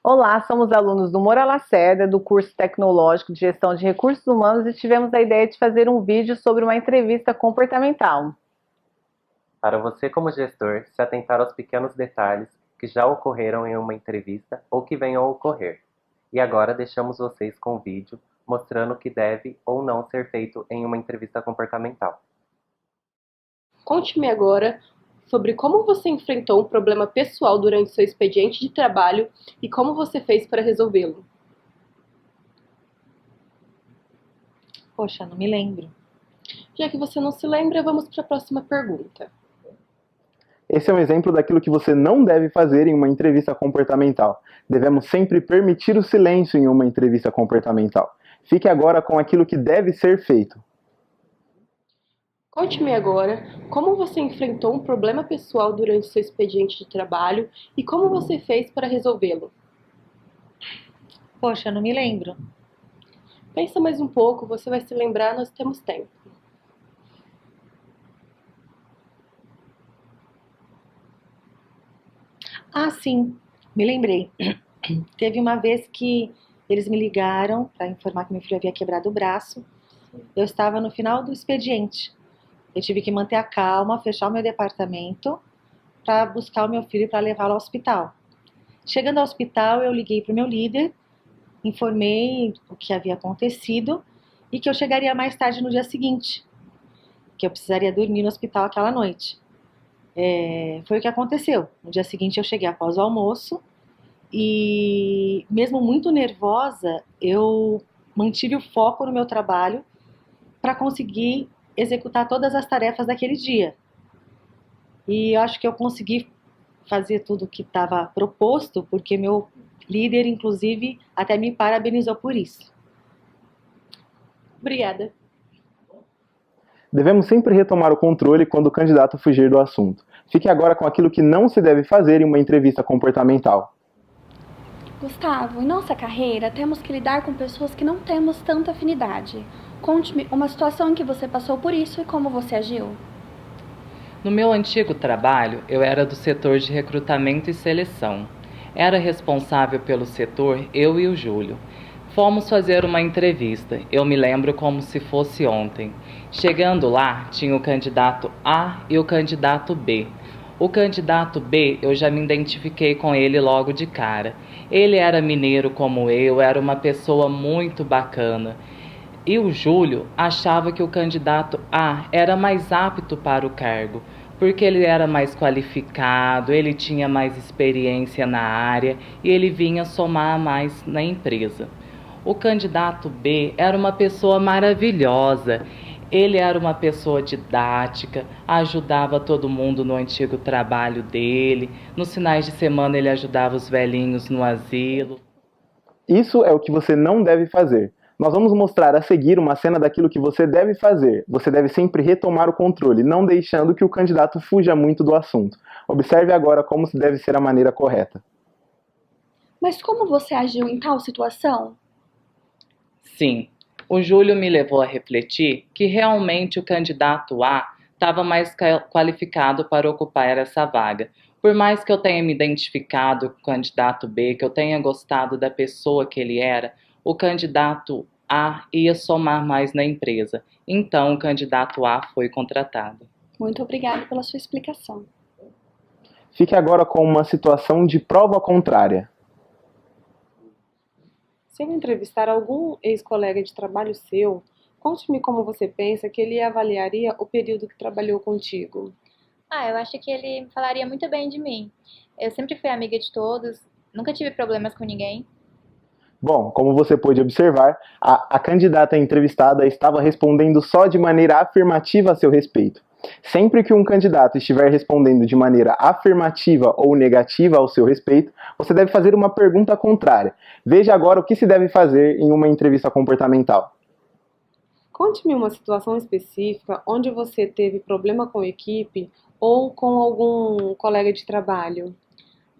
Olá, somos alunos do Moura Lacerda, do curso tecnológico de Gestão de Recursos Humanos e tivemos a ideia de fazer um vídeo sobre uma entrevista comportamental. Para você, como gestor, se atentar aos pequenos detalhes que já ocorreram em uma entrevista ou que venham a ocorrer. E agora deixamos vocês com o vídeo mostrando o que deve ou não ser feito em uma entrevista comportamental. Conte-me agora sobre como você enfrentou um problema pessoal durante seu expediente de trabalho e como você fez para resolvê-lo. Poxa, não me lembro. Já que você não se lembra, vamos para a próxima pergunta. Esse é um exemplo daquilo que você não deve fazer em uma entrevista comportamental. Devemos sempre permitir o silêncio em uma entrevista comportamental. Fique agora com aquilo que deve ser feito. Conte-me agora como você enfrentou um problema pessoal durante seu expediente de trabalho e como você fez para resolvê-lo. Poxa, não me lembro. Pensa mais um pouco, você vai se lembrar, nós temos tempo. Ah, sim, me lembrei. Teve uma vez que eles me ligaram para informar que meu filho havia quebrado o braço. Eu estava no final do expediente. Eu tive que manter a calma, fechar o meu departamento para buscar o meu filho para levá-lo ao hospital. Chegando ao hospital, eu liguei para o meu líder, informei o que havia acontecido e que eu chegaria mais tarde no dia seguinte, que eu precisaria dormir no hospital aquela noite. Foi o que aconteceu. No dia seguinte eu cheguei após o almoço e, mesmo muito nervosa, eu mantive o foco no meu trabalho para conseguir executar todas as tarefas daquele dia. E eu acho que eu consegui fazer tudo o que estava proposto, porque meu líder, inclusive, até me parabenizou por isso. Obrigada. Devemos sempre retomar o controle quando o candidato fugir do assunto. Fique agora com aquilo que não se deve fazer em uma entrevista comportamental. Gustavo, em nossa carreira temos que lidar com pessoas que não temos tanta afinidade. Conte-me uma situação em que você passou por isso e como você agiu. No meu antigo trabalho, eu era do setor de recrutamento e seleção. Era responsável pelo setor eu e o Júlio. Fomos fazer uma entrevista, eu me lembro como se fosse ontem. Chegando lá, tinha o candidato A e o candidato B. O candidato B, eu já me identifiquei com ele logo de cara. Ele era mineiro como eu, era uma pessoa muito bacana. E o Júlio achava que o candidato A era mais apto para o cargo, porque ele era mais qualificado, ele tinha mais experiência na área e ele vinha somar mais na empresa. O candidato B era uma pessoa maravilhosa, ele era uma pessoa didática, ajudava todo mundo no antigo trabalho dele, nos finais de semana ele ajudava os velhinhos no asilo. Isso é o que você não deve fazer. Nós vamos mostrar a seguir uma cena daquilo que você deve fazer. Você deve sempre retomar o controle, não deixando que o candidato fuja muito do assunto. Observe agora como deve ser a maneira correta. Mas como você agiu em tal situação? Sim, o Júlio me levou a refletir que realmente o candidato A estava mais qualificado para ocupar essa vaga. Por mais que eu tenha me identificado com o candidato B, que eu tenha gostado da pessoa que ele era, o candidato A ia somar mais na empresa. Então, o candidato A foi contratado. Muito obrigada pela sua explicação. Fique agora com uma situação de prova contrária. Se eu entrevistar algum ex-colega de trabalho seu, conte-me como você pensa que ele avaliaria o período que trabalhou contigo. Eu acho que ele falaria muito bem de mim. Eu sempre fui amiga de todos, nunca tive problemas com ninguém. Bom, como você pôde observar, a candidata entrevistada estava respondendo só de maneira afirmativa a seu respeito. Sempre que um candidato estiver respondendo de maneira afirmativa ou negativa ao seu respeito, você deve fazer uma pergunta contrária. Veja agora o que se deve fazer em uma entrevista comportamental. Conte-me uma situação específica onde você teve problema com a equipe ou com algum colega de trabalho.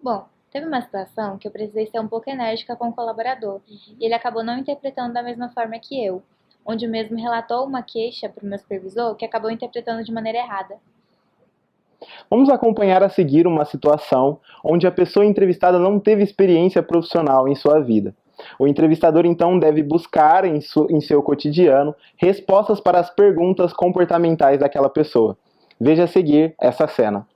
Bom, teve uma situação que eu precisei ser um pouco enérgica com o colaborador, e ele acabou não interpretando da mesma forma que eu, onde o mesmo relatou uma queixa para o meu supervisor que acabou interpretando de maneira errada. Vamos acompanhar a seguir uma situação onde a pessoa entrevistada não teve experiência profissional em sua vida. O entrevistador, então, deve buscar em seu cotidiano respostas para as perguntas comportamentais daquela pessoa. Veja a seguir essa cena.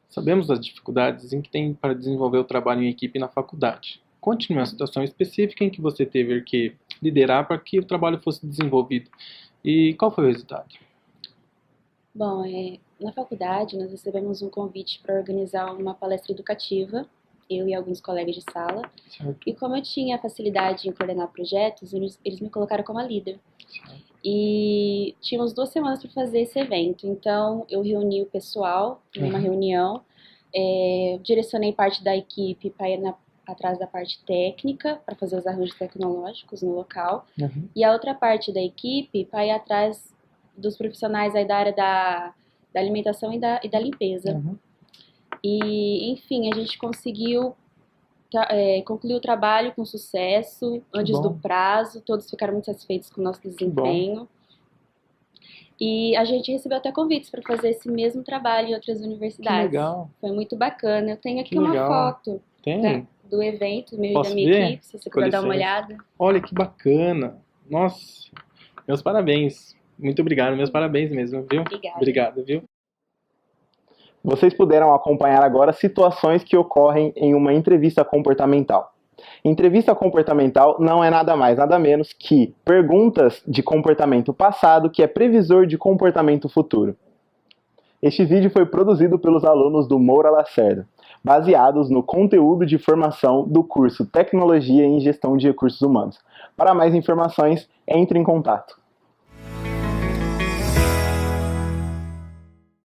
Sabemos das dificuldades em que tem para desenvolver o trabalho em equipe na faculdade. Conte-me uma situação específica em que você teve que liderar para que o trabalho fosse desenvolvido. E qual foi o resultado? Bom, na faculdade nós recebemos um convite para organizar uma palestra educativa, eu e alguns colegas de sala. Certo. E como eu tinha facilidade em coordenar projetos, eles me colocaram como a líder. Certo. E tínhamos 2 semanas para fazer esse evento, então eu reuni o pessoal em uma reunião, direcionei parte da equipe para ir atrás da parte técnica, para fazer os arranjos tecnológicos no local, e a outra parte da equipe para ir atrás dos profissionais aí da área da alimentação e da limpeza. E, enfim, a gente conseguiu concluir o trabalho com sucesso, antes do prazo, todos ficaram muito satisfeitos com o nosso desempenho. E a gente recebeu até convites para fazer esse mesmo trabalho em outras universidades. Que legal. Foi muito bacana. Eu tenho aqui uma foto do evento, meu e da minha equipe, se você quiser dar uma olhada. Olha que bacana. Nossa, meus parabéns. Muito obrigado, meus parabéns mesmo, viu? Obrigada. Obrigado, viu? Vocês puderam acompanhar agora situações que ocorrem em uma entrevista comportamental. Entrevista comportamental não é nada mais, nada menos que perguntas de comportamento passado que é previsor de comportamento futuro. Este vídeo foi produzido pelos alunos do Moura Lacerda, baseados no conteúdo de formação do curso Tecnologia em Gestão de Recursos Humanos. Para mais informações, entre em contato.